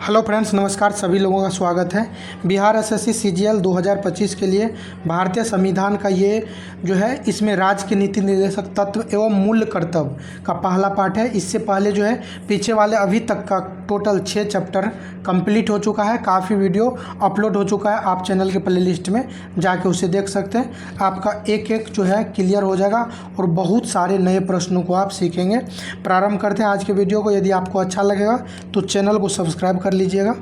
Hello friends, नमस्कार। सभी लोगों का स्वागत है। बिहार एसएससी सीजीएल 2025 के लिए भारतीय संविधान का ये जो है इसमें राज्य के नीति निर्देशक तत्व एवं मूल्य कर्तव्य का पहला पार्ट है। इससे पहले जो है पीछे वाले अभी तक का टोटल 6 चैप्टर कंप्लीट हो चुका है। काफ़ी वीडियो अपलोड हो चुका है, आप चैनल के प्लेलिस्ट में जाके उसे देख सकते हैं। आपका एक एक जो है क्लियर हो जाएगा और बहुत सारे नए प्रश्नों को आप सीखेंगे। प्रारंभ करते हैं आज के वीडियो को। यदि आपको अच्छा लगेगा तो चैनल को सब्सक्राइब कर लीजिएगा।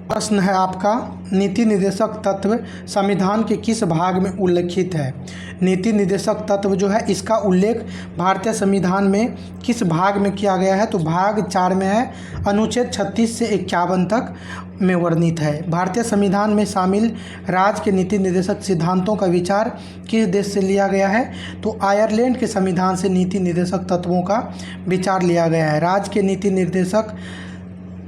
प्रश्न है आपका, नीति निर्देशक तत्व संविधान के किस भाग में उल्लेखित है? नीति निर्देशक तत्व जो है इसका उल्लेख भारतीय संविधान में किस भाग में किया गया है? तो भाग 4 में है, अनुच्छेद 36 से 51 तक में वर्णित है। भारतीय संविधान में शामिल राज्य के नीति निर्देशक सिद्धांतों का विचार किस देश से लिया गया है? तो आयरलैंड के संविधान से नीति निर्देशक तत्वों का विचार लिया गया है। राज्य के नीति निर्देशक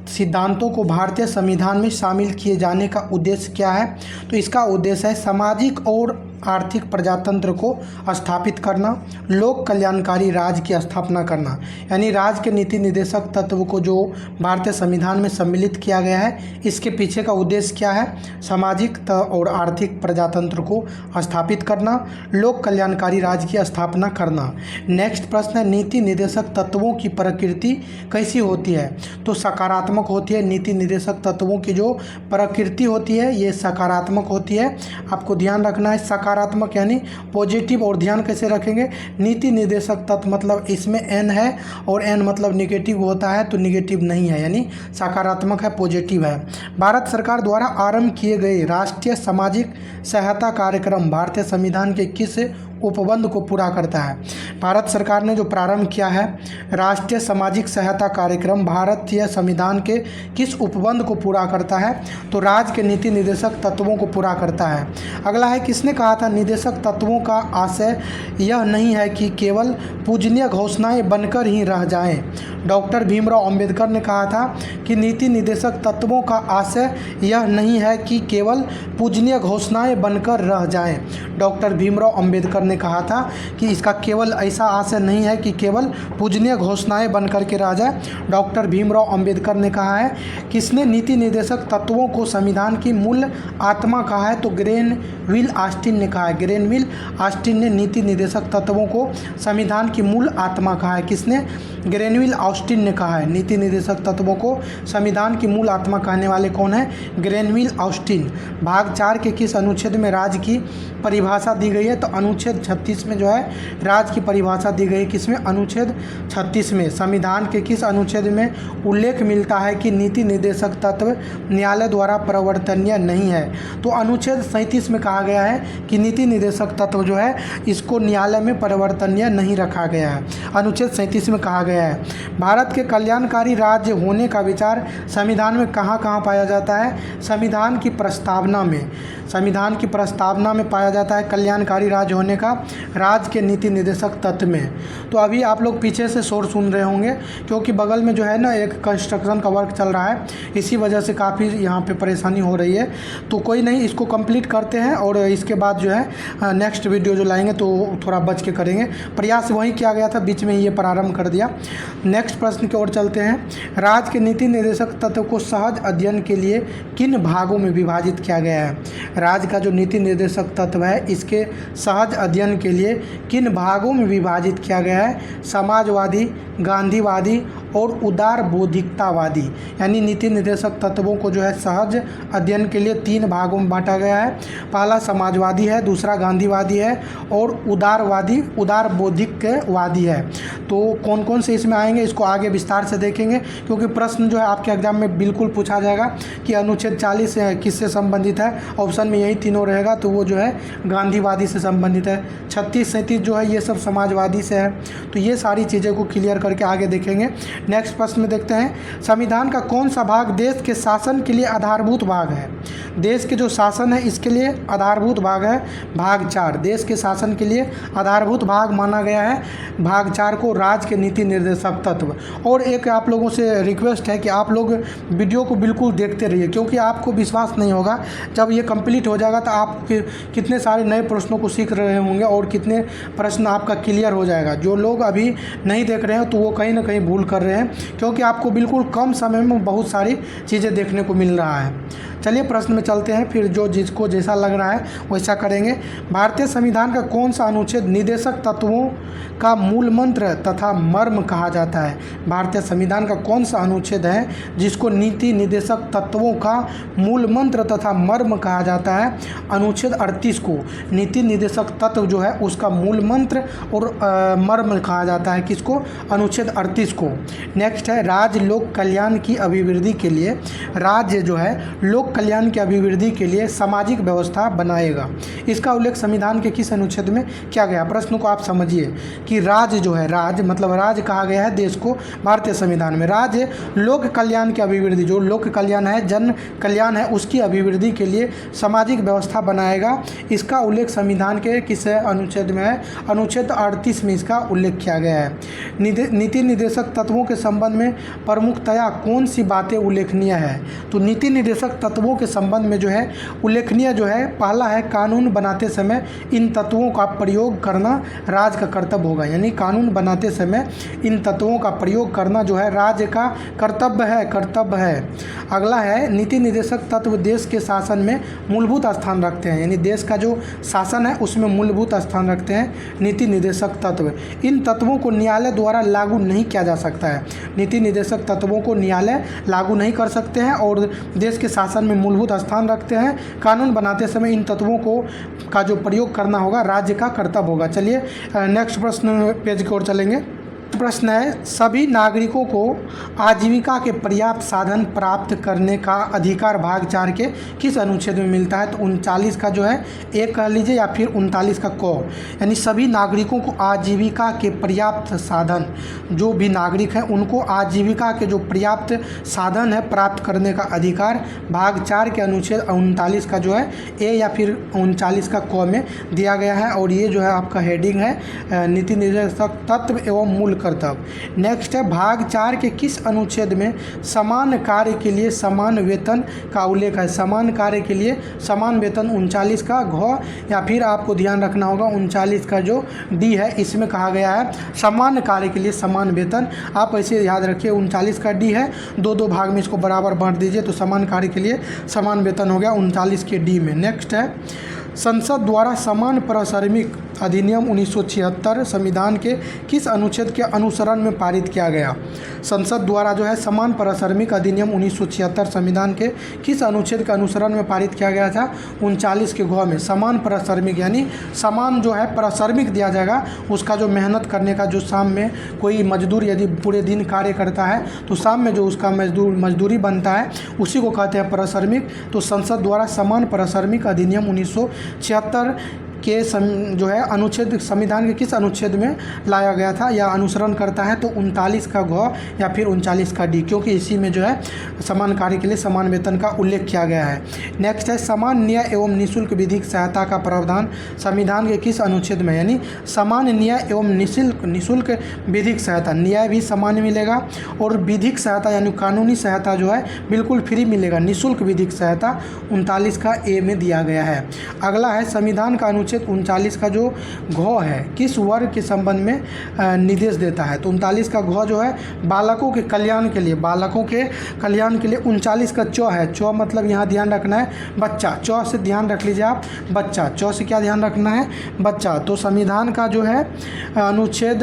सिद्धांतों को भारतीय संविधान में शामिल किए जाने का उद्देश्य क्या है? तो इसका उद्देश्य है सामाजिक और आर्थिक प्रजातंत्र को स्थापित करना, लोक कल्याणकारी राज्य की स्थापना करना। यानी राज्य के नीति निर्देशक तत्व को जो भारतीय संविधान में सम्मिलित किया गया है, इसके पीछे का उद्देश्य क्या है? सामाजिक और आर्थिक प्रजातंत्र को स्थापित करना, लोक कल्याणकारी राज्य की स्थापना करना। नेक्स्ट प्रश्न है, नीति निर्देशक तत्वों की प्रकृति कैसी होती है? तो सकारात्मक होती है। नीति निर्देशक तत्वों की जो प्रकृति होती है ये सकारात्मक होती है। आपको ध्यान रखना है, सकारात्मक यानी पॉजिटिव। और ध्यान कैसे रखेंगे? नीति निर्देशक तत्व मतलब इसमें एन है और एन मतलब निगेटिव होता है, तो निगेटिव नहीं है, यानी सकारात्मक है, पॉजिटिव है। भारत सरकार द्वारा आरंभ किए गए राष्ट्रीय सामाजिक सहायता कार्यक्रम भारतीय संविधान के किस उपबंध को पूरा करता है? भारत सरकार ने जो प्रारंभ किया है राष्ट्रीय सामाजिक सहायता कार्यक्रम भारतीय संविधान के किस उपबंध को पूरा करता है? तो राज्य के नीति निर्देशक तत्वों को पूरा करता है। अगला है, किसने कहा था निर्देशक तत्वों का आशय यह नहीं है कि केवल पूजनीय घोषणाएं बनकर ही रह जाएं? डॉक्टर भीमराव अंबेडकर ने कहा था कि नीति निर्देशक तत्वों का आशय यह नहीं है कि केवल पूजनीय घोषणाएं बनकर रह जाएं। डॉक्टर भीमराव अंबेडकर ने कहा था कि इसका केवल ऐसा आशय नहीं है कि केवल पूजनीय घोषणाएं बनकर के रह जाए। डॉक्टर भीमराव अंबेडकर ने कहा है। किसने नीति निर्देशक तत्वों को संविधान की मूल आत्मा कहा है? तो ग्रेनविल ऑस्टिन ने कहा है। ग्रेनविल ऑस्टिन ने नीति निर्देशक तत्वों को संविधान की मूल आत्मा कहा है। किसने? ग्रेनविल ऑस्टिन ने कहा है। नीति निर्देशक तत्वों को संविधान की मूल आत्मा कहने वाले कौन है? Granville Austin. भाग 4 के किस अनुच्छेद में राज्य की परिभाषा दी गई है? तो अनुच्छेद 36 में जो है राज्य की परिभाषा दी गई। किसमें? अनुच्छेद 36 में। संविधान के किस अनुच्छेद में उल्लेख मिलता है कि नीति निर्देशक तत्व न्यायालय द्वारा परिवर्तनीय नहीं है? तो अनुच्छेद 37 में कहा गया है कि नीति निर्देशक तत्व जो है इसको न्यायालय में परिवर्तनीय नहीं रखा गया है। अनुच्छेद 37 में कहा गया है। भारत के कल्याणकारी राज्य होने का विचार संविधान में कहाँ कहाँ पाया जाता है? संविधान की प्रस्तावना में। संविधान की प्रस्तावना में पाया जाता है कल्याणकारी राज्य होने का, राज्य के नीति निर्देशक तत्व में। तो अभी आप लोग पीछे से शोर सुन रहे होंगे क्योंकि बगल में जो है ना एक कंस्ट्रक्शन का वर्क चल रहा है, इसी वजह से काफ़ी यहाँ पे परेशानी हो रही है। तो कोई नहीं, इसको कंप्लीट करते हैं और इसके बाद जो है नेक्स्ट वीडियो जो लाएंगे तो थोड़ा बच के करेंगे। प्रयास वही किया गया था, बीच में ये प्रारंभ कर दिया। नेक्स्ट प्रश्न की ओर चलते हैं। राज्य के नीति निर्देशक तत्व को सहज अध्ययन के लिए किन भागों में विभाजित किया गया है? राज्य का जो नीति निर्देशक तत्व है इसके सहज अध्ययन के लिए किन भागों में विभाजित किया गया है? समाजवादी, गांधीवादी और उदार बौद्धिकतावादी। यानी नीति निर्देशक तत्वों को जो है सहज अध्ययन के लिए 3 भागों में बांटा गया है। पहला समाजवादी है, दूसरा गांधीवादी है और उदार बौद्धिकवादी है। तो कौन कौन से इसमें आएंगे इसको आगे विस्तार से देखेंगे, क्योंकि प्रश्न जो है आपके एग्जाम में बिल्कुल पूछा जाएगा कि अनुच्छेद 40 किससे संबंधित है। ऑप्शन में यही तीनों रहेगा, तो वो जो है गांधीवादी से संबंधित है। 36, 37 जो है ये सब समाजवादी से है। तो ये सारी चीज़ें को क्लियर करके आगे देखेंगे। नेक्स्ट प्रश्न में देखते हैं, संविधान का कौन सा भाग देश के शासन के लिए आधारभूत भाग है? देश के जो शासन है इसके लिए आधारभूत भाग है भाग 4। देश के शासन के लिए आधारभूत भाग माना गया है भाग 4 को राज्य के नीति निर्देशक तत्व। और एक आप लोगों से रिक्वेस्ट है कि आप लोग वीडियो को बिल्कुल देखते रहिए, क्योंकि आपको विश्वास नहीं होगा जब ये कंप्लीट हो जाएगा तो आप कितने सारे नए प्रश्नों को सीख रहे होंगे और कितने प्रश्न आपका क्लियर हो जाएगा। जो लोग अभी नहीं देख रहे हैं तो वो कहीं ना कहीं भूल कर रहे हैं, क्योंकि आपको बिल्कुल कम समय में बहुत सारी चीज़ें देखने को मिल रहा है। चलिए प्रश्न में चलते हैं, फिर जो जिसको जैसा लग रहा है वैसा करेंगे। भारतीय संविधान का कौन सा अनुच्छेद निदेशक तत्वों का मूल मंत्र तथा मर्म कहा जाता है? भारतीय संविधान का कौन सा अनुच्छेद है जिसको नीति निदेशक तत्वों का मूल मंत्र तथा मर्म कहा जाता है? अनुच्छेद 38 को नीति निदेशक तत्व जो है उसका मूल मंत्र और मर्म कहा जाता है। किसको? अनुच्छेद 38 को। नेक्स्ट है राज्य लोक कल्याण की अभिवृद्धि के लिए, राज्य जो है लोक कल्याण की अभिवृद्धि के लिए सामाजिक व्यवस्था बनाएगा। इसका उल्लेख संविधान के किस अनुच्छेद में किया गया? प्रश्न को आप समझिए कि राज्य जो है, राज्य मतलब राज्य कहा गया है देश को भारतीय संविधान में। राज्य लोक कल्याण की अभिवृद्धि, जो लोक कल्याण है, जन कल्याण है, उसकी अभिवृद्धि के लिए सामाजिक व्यवस्था बनाएगा। इसका उल्लेख संविधान के किस अनुच्छेद में है? अनुच्छेद 38 में इसका उल्लेख किया गया है। नीति निदेशक तत्वों के संबंध में प्रमुखतया कौन सी बातें उल्लेखनीय है? तो नीति निदेशक तत्वों के संबंध में जो है उल्लेखनीय जो है, पहला है कानून बनाते समय इन तत्वों का प्रयोग करना राज्य का कर्तव्य होगा। यानी कानून बनाते समय इन तत्वों का प्रयोग करना जो है राज्य का कर्तव्य है। अगला है नीति निदेशक तत्व देश के शासन में मूलभूत स्थान रखते हैं। यानी देश का जो शासन है उसमें मूलभूत स्थान रखते हैं नीति निदेशक तत्व। इन तत्वों को न्यायालय द्वारा लागू नहीं किया जा सकता है। नीति निदेशक तत्वों को न्यायालय लागू नहीं कर सकते हैं और देश के शासन में मूलभूत स्थान रखते हैं। कानून बनाते समय इन तत्वों को का जो प्रयोग करना होगा राज्य का कर्तव्य होगा। चलिए नेक्स्ट प्रश्न पेज की ओर चलेंगे। प्रश्न है सभी नागरिकों को आजीविका के पर्याप्त साधन प्राप्त करने का अधिकार भाग 4 के किस अनुच्छेद में मिलता है? तो 39 का जो है ए कह लीजिए या फिर 39 का क। यानी सभी नागरिकों को आजीविका के पर्याप्त साधन, जो भी नागरिक हैं उनको आजीविका के जो पर्याप्त साधन है प्राप्त करने का अधिकार भाग 4 के अनुच्छेद 39 का जो है ए या फिर 39 का क में दिया गया है। और ये जो है आपका हेडिंग है नीति निदेशक तत्व एवं मूल कर्तव्य। नेक्स्ट है भाग 4 के किस अनुच्छेद में समान कार्य के लिए समान वेतन का उल्लेख है? समान कार्य के लिए समान वेतन 39 का घ या फिर आपको ध्यान रखना होगा 39 का जो डी है इसमें कहा गया है समान कार्य के लिए समान वेतन। आप ऐसे याद रखिए 39 का डी है, दो भाग में इसको बराबर बांट दीजिए तो समान कार्य के लिए समान वेतन हो गया 39 के डी में। नेक्स्ट है संसद द्वारा समान प्रश्रमिक अधिनियम 1976 संविधान के किस अनुच्छेद के अनुसरण में पारित किया गया? संसद द्वारा जो है समान प्रश्रमिक अधिनियम 1976 संविधान के किस अनुच्छेद के अनुसरण में पारित किया गया था? 39 के घ में। समान प्रश्रमिक यानी समान जो है प्रश्रमिक दिया जाएगा, उसका जो मेहनत करने का, जो शाम में कोई मजदूर यदि पूरे दिन कार्य करता है तो शाम में जो उसका मजदूरी बनता है उसी को कहते हैं प्रश्रमिक। तो संसद द्वारा समान प्रश्रमिक अधिनियम 1976 के जो है अनुच्छेद संविधान के किस अनुच्छेद में लाया गया था या अनुसरण करता है? तो 39 का घ या फिर 39 का डी, क्योंकि इसी में जो है समान कार्य के लिए समान वेतन का उल्लेख किया गया है। नेक्स्ट है समान न्याय एवं निःशुल्क विधिक सहायता का प्रावधान संविधान के किस अनुच्छेद में? यानी समान न्याय एवं निःशुल्क विधिक सहायता, न्याय भी समान मिलेगा और विधिक सहायता यानी कानूनी सहायता जो है बिल्कुल फ्री मिलेगा। निःशुल्क विधिक सहायता 39 का ए में दिया गया है। अगला है संविधान का अनुच्छेद 39 का जो घ है किस वर्ग के संबंध में निर्देश देता है? तो 39 का घ जो है बालकों के कल्याण के लिए, बालकों के कल्याण के लिए। 39 का च है, च मतलब यहाँ ध्यान रखना है बच्चा, च से ध्यान रख लीजिए आप बच्चा, च से क्या ध्यान रखना है? बच्चा। तो संविधान का जो है अनुच्छेद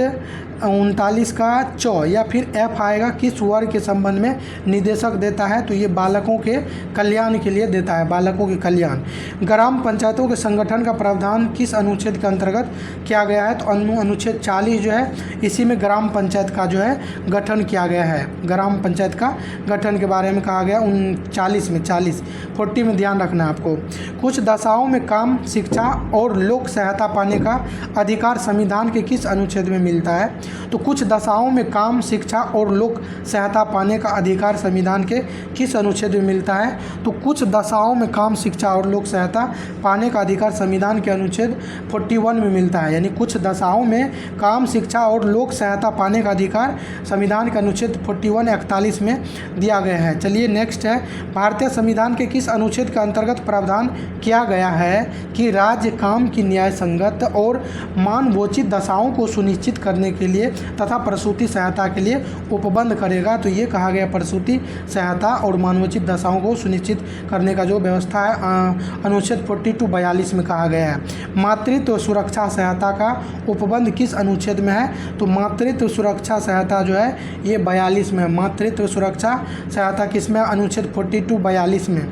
39 का च या फिर एफ आएगा किस वर्ग के संबंध में निर्देशक देता है? तो ये बालकों के कल्याण के लिए देता है, बालकों के कल्याण। ग्राम पंचायतों के संगठन का प्रावधान किस अनुच्छेद के अंतर्गत किया गया है? तो अनुच्छेद 40 जो है इसी में ग्राम पंचायत का जो है गठन किया गया है। ग्राम पंचायत का गठन के बारे में कहा गया 39 में 40 40 में ध्यान रखना है आपको। कुछ दशाओं में काम, शिक्षा और लोक सहायता पाने का अधिकार संविधान के किस अनुच्छेद में मिलता है? तो कुछ दशाओं में काम, शिक्षा और लोक सहायता पाने का अधिकार संविधान के किस अनुच्छेद में मिलता है? तो कुछ दशाओं में काम, शिक्षा और लोक सहायता पाने का अधिकार संविधान के अनुच्छेद 41 में मिलता है। यानी कुछ दशाओं में काम, शिक्षा और लोक सहायता पाने का अधिकार संविधान के अनुच्छेद 41-41 में दिया गया है। चलिए नेक्स्ट है, भारतीय संविधान के किस अनुच्छेद के अंतर्गत प्रावधान किया गया है कि राज्य काम की न्याय संगत और मानवोचित दशाओं को सुनिश्चित करने के लिए तथा प्रसूति सहायता के लिए उपबंध करेगा? तो ये कहा गया प्रसूति सहायता और मानवोचित दशाओं को सुनिश्चित करने का जो व्यवस्था है अनुच्छेद 42-42 में कहा गया है। मातृत्व सुरक्षा सहायता का उपबंध किस अनुच्छेद में है? तो मातृत्व सुरक्षा सहायता जो है ये 42 में है। मातृत्व सुरक्षा सहायता किस में? अनुच्छेद 42-42 में।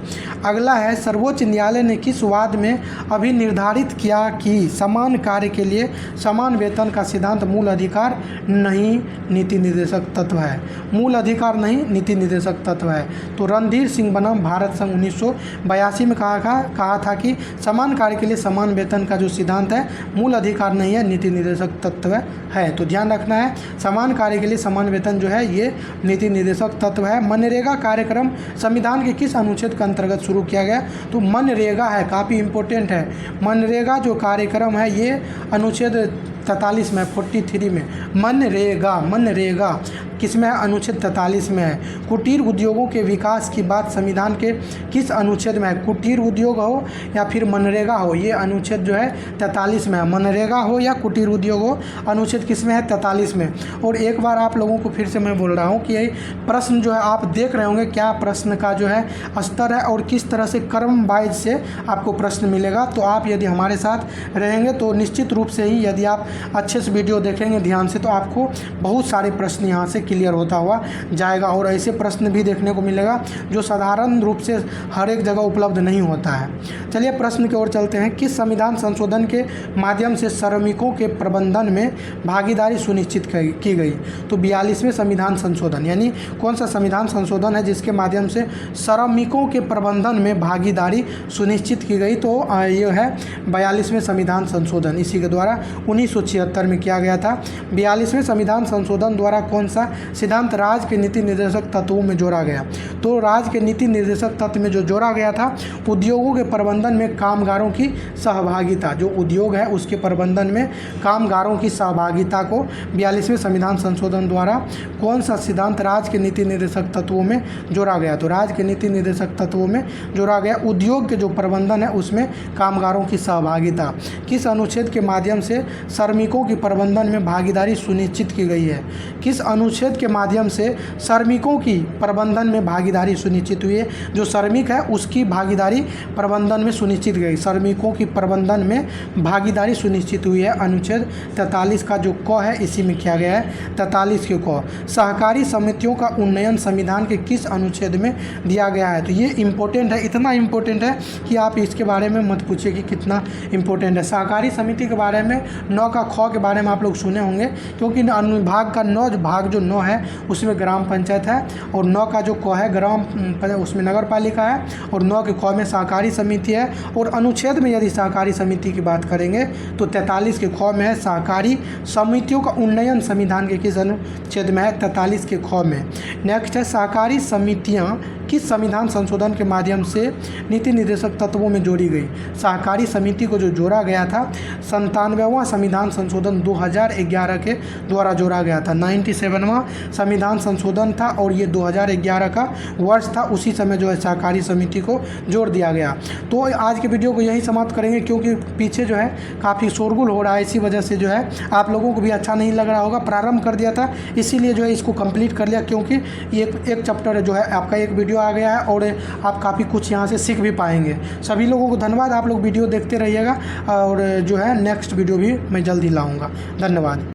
अगला है, सर्वोच्च न्यायालय ने किस वाद में अभी निर्धारित किया कि समान कार्य के लिए समान वेतन का सिद्धांत मूल अधिकार नहीं नीति निर्देशक तत्व है? मूल अधिकार नहीं नीति निर्देशक तत्व है। तो रणधीर सिंह बनाम भारत संघ 1982 में कहा था कि समान कार्य के लिए समान वेतन का जो सिद्धांत है मूल अधिकार नहीं है, नीति निर्देशक तत्व है। तो ध्यान रखना है, समान कार्य के लिए समान वेतन जो है ये नीति निर्देशक तत्व है। मनरेगा कार्यक्रम संविधान के किस अनुच्छेद के अंतर्गत शुरू किया गया? तो मनरेगा है, काफ़ी इम्पोर्टेंट है। मनरेगा जो कार्यक्रम है ये अनुच्छेद 43 में, 43 में। मनरेगा किस में है? अनुच्छेद 43 में है। कुटीर उद्योगों के विकास की बात संविधान के किस अनुच्छेद में है? कुटीर उद्योग हो या फिर मनरेगा हो, ये अनुच्छेद जो है 43 में है। मनरेगा हो या कुटीर उद्योग हो, अनुच्छेद किस में है? 43 में। और एक बार आप लोगों को फिर से मैं बोल रहा हूँ कि ये प्रश्न जो है आप देख रहे होंगे क्या प्रश्न का जो है स्तर है और किस तरह से क्रम वाइज से आपको प्रश्न मिलेगा। तो आप यदि हमारे साथ रहेंगे तो निश्चित रूप से ही यदि आप अच्छे से वीडियो देखेंगे ध्यान से तो आपको बहुत सारे प्रश्न यहाँ से क्लियर होता हुआ जाएगा। और ऐसे प्रश्न भी देखने को मिलेगा जो साधारण रूप से हर एक जगह उपलब्ध नहीं होता है। चलिए प्रश्न की ओर चलते हैं। किस संविधान संशोधन के माध्यम से श्रमिकों के प्रबंधन में भागीदारी सुनिश्चित की गई? तो 42वें संविधान संशोधन, यानी कौन सा संविधान संशोधन है जिसके माध्यम से श्रमिकों के प्रबंधन में भागीदारी सुनिश्चित की गई? तो ये है 42वें संविधान संशोधन, इसी के द्वारा 1976 में किया गया था। 42वें संविधान संशोधन द्वारा कौन सा सिद्धांत राज्य के नीति निर्देशक तत्वों में जोड़ा गया? तो राज्य के नीति निर्देशक तत्व में जो जोड़ा गया था उद्योगों के प्रबंधन में कामगारों की सहभागिता, जो उद्योग है उसके प्रबंधन में कामगारों की सहभागिता को 42वें संविधान संशोधन द्वारा कौन सा सिद्धांत राज्य के नीति निर्देशक तत्वों में जोड़ा गया? तो राज्य के नीति निर्देशक तत्वों में जोड़ा गया उद्योग के जो प्रबंधन है उसमें कामगारों की सहभागिता। किस अनुच्छेद के माध्यम से श्रमिकों की प्रबंधन में भागीदारी सुनिश्चित की गई है? किस अनुच्छेद के माध्यम से श्रमिकों की प्रबंधन में भागीदारी सुनिश्चित हुई है? जो श्रमिक है उसकी भागीदारी प्रबंधन में सुनिश्चित गई, श्रमिकों की प्रबंधन में भागीदारी सुनिश्चित हुई है। अनुच्छेद 43 का जो क है इसी में किया गया है, 43 के क। सहकारी समितियों का उन्नयन संविधान के किस अनुच्छेद में दिया गया है? तो ये इम्पोर्टेंट है, इतना इम्पोर्टेंट है कि आप इसके बारे में मत पूछिए कि कितना इम्पोर्टेंट है। सहकारी समिति के बारे में 9 का ख के बारे में आप लोग सुने होंगे, क्योंकि अनुभाग का 9 भाग जो 9 है उसमें ग्राम पंचायत है और 9 का जो क है ग्राम उसमें नगर पालिका है और 9 के ख में सहकारी समिति है। और अनुच्छेद में यदि सहकारी समिति की बात करेंगे तो 43 के ख में है सहकारी समितियों का उन्नयन संविधान के किस अनुच्छेद में है? 43 के ख में। नेक्स्ट है, सहकारी समितियाँ किस संविधान संशोधन के माध्यम से नीति निर्देशक तत्वों में जोड़ी गई? सहकारी समिति को जो जोड़ा गया था 97वां संविधान संशोधन 2011 के द्वारा जोड़ा गया था। 97वां संविधान संशोधन था और ये 2011 का वर्ष था, उसी समय जो है सहकारी समिति को जोड़ दिया गया। तो आज के वीडियो को यही समाप्त करेंगे, क्योंकि पीछे जो है काफ़ी शोरगुल हो रहा है, इसी वजह से जो है आप लोगों को भी अच्छा नहीं लग रहा होगा। प्रारंभ कर दिया था इसीलिए जो है इसको कंप्लीट कर लिया, क्योंकि एक चैप्टर जो है आपका एक वीडियो आ गया है और आप काफ़ी कुछ यहाँ से सीख भी पाएंगे। सभी लोगों को धन्यवाद, आप लोग वीडियो देखते रहिएगा और जो है नेक्स्ट वीडियो भी मैं जल्दी लाऊंगा। धन्यवाद।